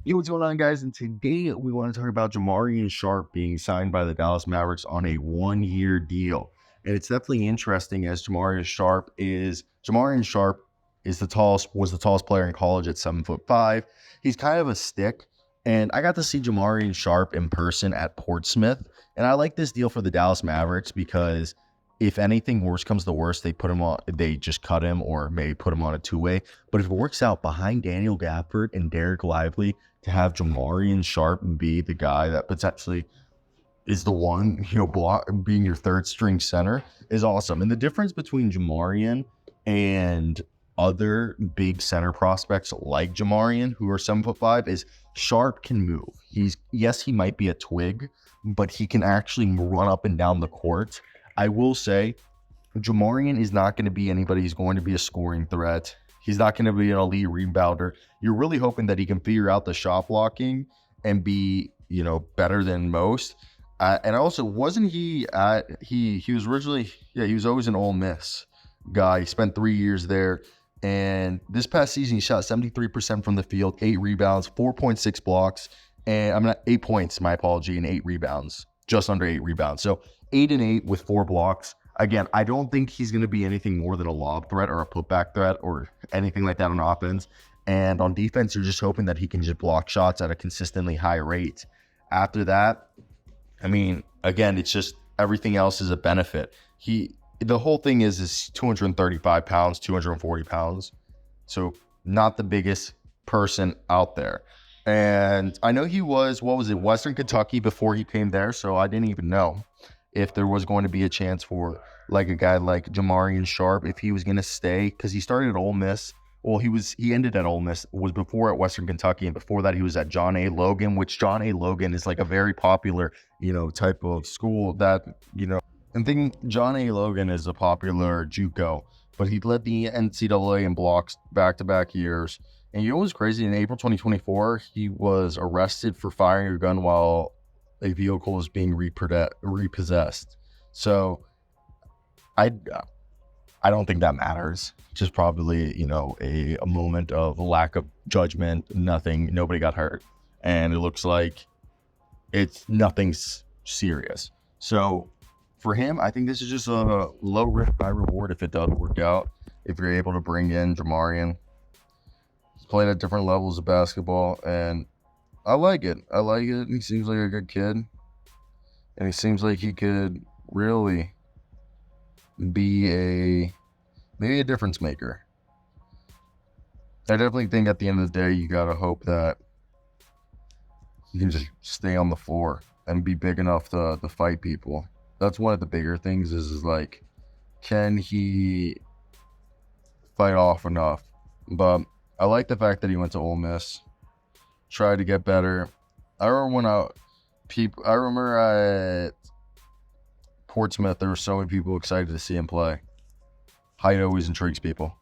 Yo, what's going on, guys? And today we want to talk about Jamarion Sharp being signed by the Dallas Mavericks on a one-year deal. And it's definitely interesting as Jamarion Sharp is the tallest player in college at 7'5". He's kind of a stick. And I got to see Jamarion Sharp in person at Portsmouth. And I like this deal for the Dallas Mavericks because if anything worse comes to worst, they just cut him or maybe put him on a two-way. But if it works out behind Daniel Gafford and Derek Lively, to have Jamarion Sharp be the guy that potentially is the one, being your third string center is awesome. And the difference between Jamarion and other big center prospects like Jamarion, who are 7'5", is Sharp can move. He might be a twig, but he can actually run up and down the court. I will say Jamarion is not going to be anybody who's going to be a scoring threat. He's not going to be an elite rebounder. You're really hoping that he can figure out the shot blocking and be, better than most. And also, wasn't he he was originally, he was always an Ole Miss guy. He spent 3 years there. And this past season, he shot 73% from the field, 8 rebounds, 4.6 blocks, and 8 points, my apology, and 8 rebounds, just under 8 rebounds. So 8 and 8 with 4 blocks. Again, I don't think he's going to be anything more than a lob threat or a putback threat or anything like that on offense. And on defense, you're just hoping that he can just block shots at a consistently high rate. After that, again, it's just everything else is a benefit. The whole thing is 235 pounds, 240 pounds. So not the biggest person out there. And I know he was, Western Kentucky before he came there. So I didn't even know if there was going to be a chance for like a guy like Jamarion Sharp, if he was going to stay, because he started at Ole Miss. Well, he ended at Ole Miss, was before at Western Kentucky, and before that he was at John A. Logan, which John A. Logan is like a very popular, type of school that, I think John A. Logan is a popular JUCO, but he led the NCAA in blocks back-to-back years. And you know what's crazy? In April 2024, he was arrested for firing a gun while a vehicle was being repossessed. So I don't think that matters. Just probably, a moment of lack of judgment. Nobody got hurt. And it looks like nothing's serious. So for him, I think this is just a low risk, high reward if it does work out. If you're able to bring in Jamarion. He's played at different levels of basketball, and I like it. He seems like a good kid. And he seems like he could really be maybe a difference maker. I definitely think at the end of the day, you got to hope that he can just stay on the floor and be big enough to fight people. That's one of the bigger things is like, can he fight off enough? But I like the fact that he went to Ole Miss, tried to get better. I remember at Portsmouth, there were so many people excited to see him play. Height always intrigues people.